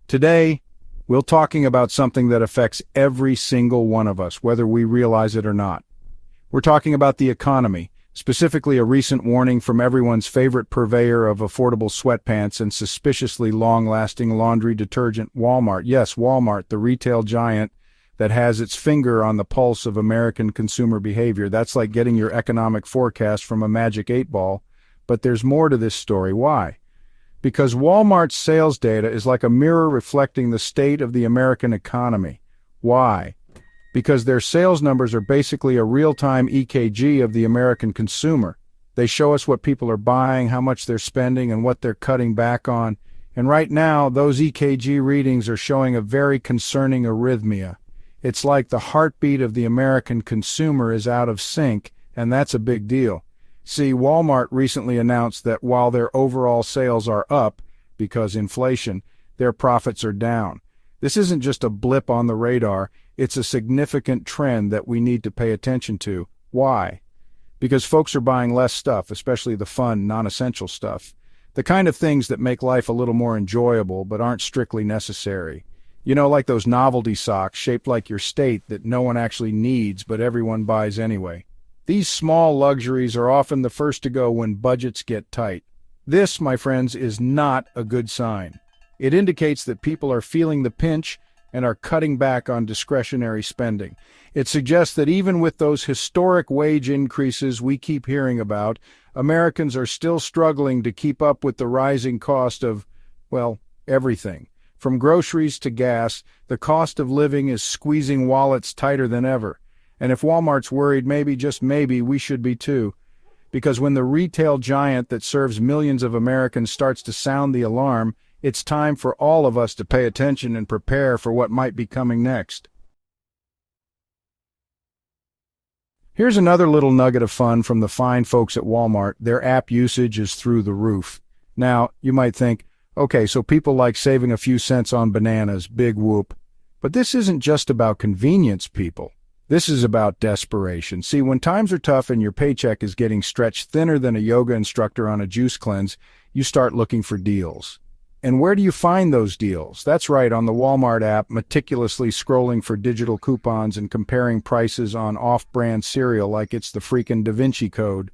Today, we're talking about something that affects every single one of us, whether we realize it or not. We're talking about the economy, specifically a recent warning from everyone's favorite purveyor of affordable sweatpants and suspiciously long-lasting laundry detergent, Walmart. Yes, Walmart, the retail giant that has its finger on the pulse of American consumer behavior. That's like getting your economic forecast from a magic 8-ball. But there's more to this story. Why? Because Walmart's sales data is like a mirror reflecting the state of the American economy. Why? Because their sales numbers are basically a real-time EKG of the American consumer. They show us what people are buying, how much they're spending, and what they're cutting back on. And right now, those EKG readings are showing a very concerning arrhythmia. It's like the heartbeat of the American consumer is out of sync, and that's a big deal. See, Walmart recently announced that while their overall sales are up, because inflation, their profits are down. This isn't just a blip on the radar, it's a significant trend that we need to pay attention to. Why? Because folks are buying less stuff, especially the fun, non-essential stuff. The kind of things that make life a little more enjoyable but aren't strictly necessary. You know, like those novelty socks shaped like your state that no one actually needs but everyone buys anyway. These small luxuries are often the first to go when budgets get tight. This, my friends, is not a good sign. It indicates that people are feeling the pinch and are cutting back on discretionary spending. It suggests that even with those historic wage increases we keep hearing about, Americans are still struggling to keep up with the rising cost of, well, everything. From groceries to gas, the cost of living is squeezing wallets tighter than ever. And if Walmart's worried, maybe, just maybe, we should be too. Because when the retail giant that serves millions of Americans starts to sound the alarm, it's time for all of us to pay attention and prepare for what might be coming next. Here's another little nugget of fun from the fine folks at Walmart. Their app usage is through the roof. Now, you might think, okay, so people like saving a few cents on bananas, big whoop. But this isn't just about convenience, people. This is about desperation. See, when times are tough and your paycheck is getting stretched thinner than a yoga instructor on a juice cleanse, you start looking for deals. And where do you find those deals? That's right, on the Walmart app, meticulously scrolling for digital coupons and comparing prices on off-brand cereal like it's the freaking Da Vinci Code.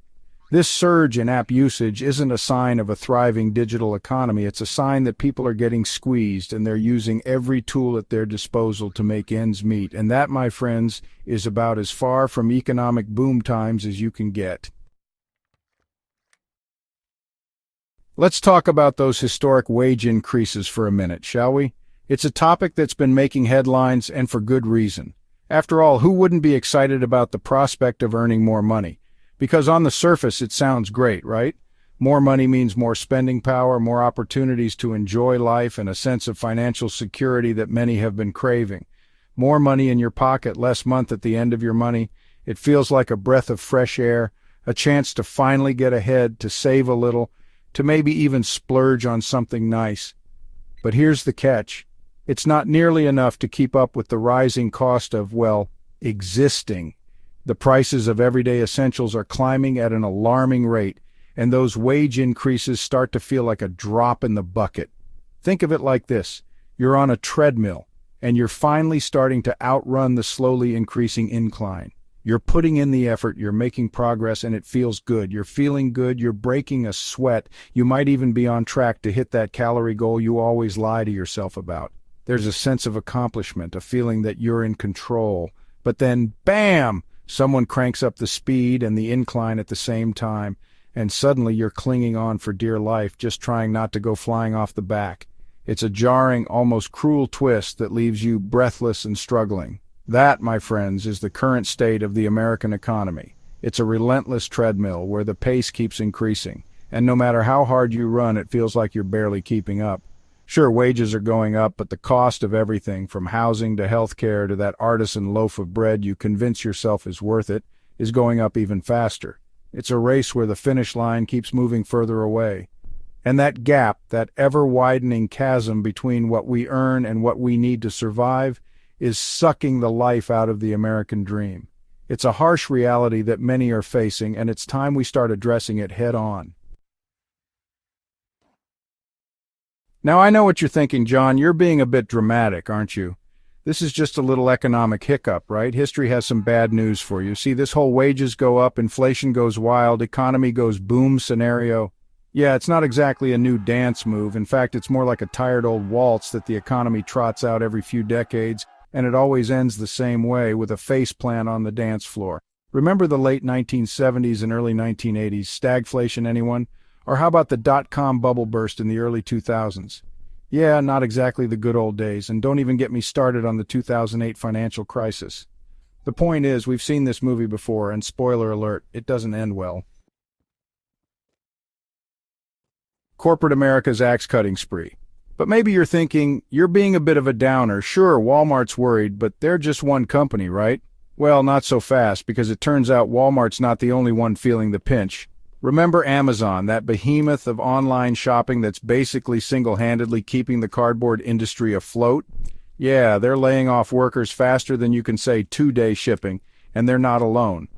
This surge in app usage isn't a sign of a thriving digital economy. It's a sign that people are getting squeezed and they're using every tool at their disposal to make ends meet. And that, my friends, is about as far from economic boom times as you can get. Let's talk about those historic wage increases for a minute, shall we? It's a topic that's been making headlines, and for good reason. After all, who wouldn't be excited about the prospect of earning more money? Because on the surface, it sounds great, right? More money means more spending power, more opportunities to enjoy life, and a sense of financial security that many have been craving. More money in your pocket, less month at the end of your money. It feels like a breath of fresh air, a chance to finally get ahead, to save a little, to maybe even splurge on something nice. But here's the catch. It's not nearly enough to keep up with the rising cost of, well, existing. The prices of everyday essentials are climbing at an alarming rate, and those wage increases start to feel like a drop in the bucket. Think of it like this. You're on a treadmill, and you're finally starting to outrun the slowly increasing incline. You're putting in the effort, you're making progress, and it feels good. You're feeling good, you're breaking a sweat. You might even be on track to hit that calorie goal you always lie to yourself about. There's a sense of accomplishment, a feeling that you're in control. But then, bam! Someone cranks up the speed and the incline at the same time, and suddenly you're clinging on for dear life, just trying not to go flying off the back. It's a jarring, almost cruel twist that leaves you breathless and struggling. That, my friends, is the current state of the American economy. It's a relentless treadmill where the pace keeps increasing, and no matter how hard you run, it feels like you're barely keeping up. Sure, wages are going up, but the cost of everything, from housing to health care to that artisan loaf of bread you convince yourself is worth it, is going up even faster. It's a race where the finish line keeps moving further away. And that gap, that ever-widening chasm between what we earn and what we need to survive, is sucking the life out of the American dream. It's a harsh reality that many are facing, and it's time we start addressing it head on. Now I know what you're thinking, John. You're being a bit dramatic, aren't you? This is just a little economic hiccup, right? History has some bad news for you. See, this whole wages go up, inflation goes wild, economy goes boom scenario. Yeah, it's not exactly a new dance move. In fact, it's more like a tired old waltz that the economy trots out every few decades, and it always ends the same way, with a face plant on the dance floor. Remember the late 1970s and early 1980s? Stagflation, anyone? Or how about the dot-com bubble burst in the early 2000s? Yeah, not exactly the good old days, and don't even get me started on the 2008 financial crisis. The point is, we've seen this movie before, and spoiler alert, it doesn't end well. Corporate America's axe-cutting spree. But maybe you're thinking, you're being a bit of a downer. Sure, Walmart's worried, but they're just one company, right? Well, not so fast, because it turns out Walmart's not the only one feeling the pinch. Remember Amazon, that behemoth of online shopping that's basically single-handedly keeping the cardboard industry afloat? Yeah, they're laying off workers faster than you can say 2-day shipping, and they're not alone.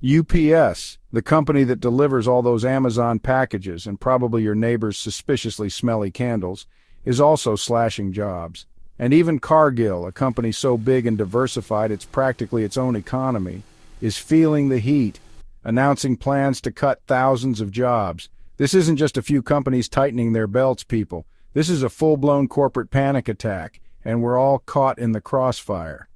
UPS, the company that delivers all those Amazon packages and probably your neighbor's suspiciously smelly candles, is also slashing jobs. And even Cargill, a company so big and diversified it's practically its own economy, is feeling the heat, announcing plans to cut thousands of jobs. This isn't just a few companies tightening their belts, people. This is a full-blown corporate panic attack, and we're all caught in the crossfire.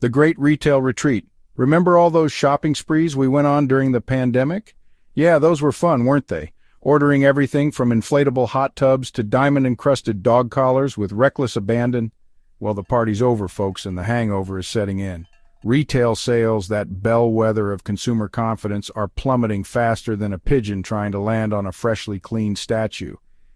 The Great Retail Retreat. Remember all those shopping sprees we went on during the pandemic? Yeah, those were fun, weren't they? Ordering everything from inflatable hot tubs to diamond-encrusted dog collars with reckless abandon. Well, the party's over, folks, and the hangover is setting in. Retail sales, that bellwether of consumer confidence, are plummeting faster than a pigeon trying to land on a freshly cleaned statue.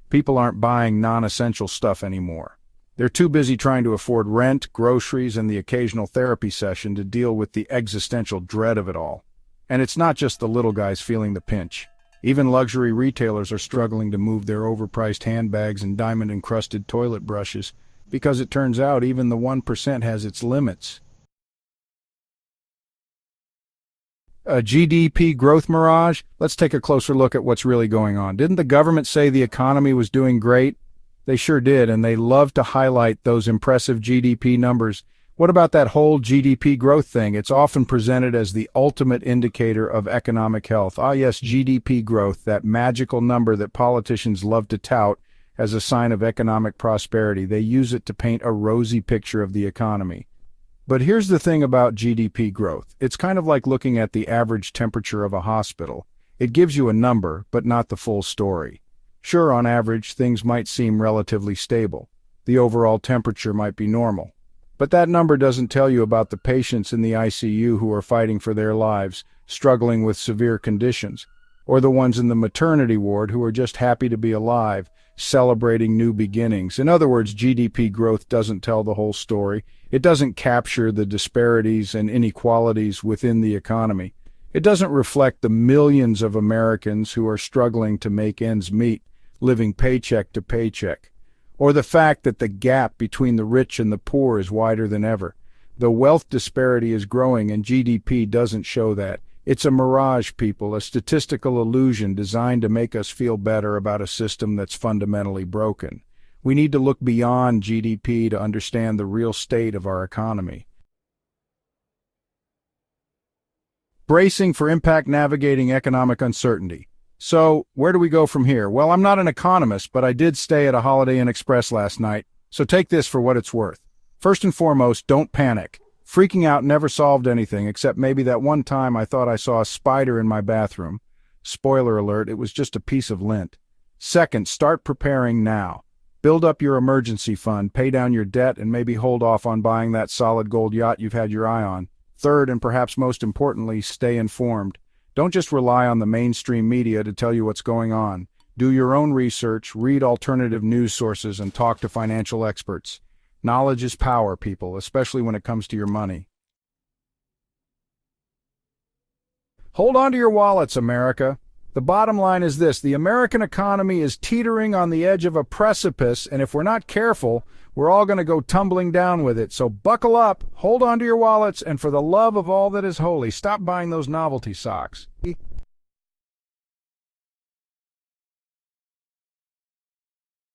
People aren't buying non-essential stuff anymore. They're too busy trying to afford rent, groceries, and the occasional therapy session to deal with the existential dread of it all. And it's not just the little guys feeling the pinch. Even luxury retailers are struggling to move their overpriced handbags and diamond-encrusted toilet brushes, because it turns out even the 1% has its limits. A GDP growth mirage? Let's take a closer look at what's really going on. Didn't the government say the economy was doing great? They sure did, and they love to highlight those impressive GDP numbers. What about that whole GDP growth thing? It's often presented as the ultimate indicator of economic health. Ah yes, GDP growth, that magical number that politicians love to tout as a sign of economic prosperity. They use it to paint a rosy picture of the economy. But here's the thing about GDP growth. It's kind of like looking at the average temperature of a hospital. It gives you a number, but not the full story. Sure, on average, things might seem relatively stable. The overall temperature might be normal. But that number doesn't tell you about the patients in the ICU who are fighting for their lives, struggling with severe conditions, or the ones in the maternity ward who are just happy to be alive, celebrating new beginnings. In other words, GDP growth doesn't tell the whole story. It doesn't capture the disparities and inequalities within the economy. It doesn't reflect the millions of Americans who are struggling to make ends meet, living paycheck to paycheck, or the fact that the gap between the rich and the poor is wider than ever. The wealth disparity is growing, and GDP doesn't show that. It's a mirage, people, a statistical illusion designed to make us feel better about a system that's fundamentally broken. We need to look beyond GDP to understand the real state of our economy. Bracing for impact navigating economic uncertainty. So, where do we go from here? Well, I'm not an economist, but I did stay at a Holiday Inn Express last night, so take this for what it's worth. First and foremost, don't panic. Freaking out never solved anything, except maybe that one time I thought I saw a spider in my bathroom. Spoiler alert, it was just a piece of lint. Second, start preparing now. Build up your emergency fund, pay down your debt, and maybe hold off on buying that solid gold yacht you've had your eye on. Third, and perhaps most importantly, stay informed. Don't just rely on the mainstream media to tell you what's going on. Do your own research, read alternative news sources, and talk to financial experts. Knowledge is power, people, especially when it comes to your money. Hold on to your wallets, America. The bottom line is this: the American economy is teetering on the edge of a precipice, and if we're not careful, we're all going to go tumbling down with it. So buckle up, hold on to your wallets, and for the love of all that is holy, stop buying those novelty socks.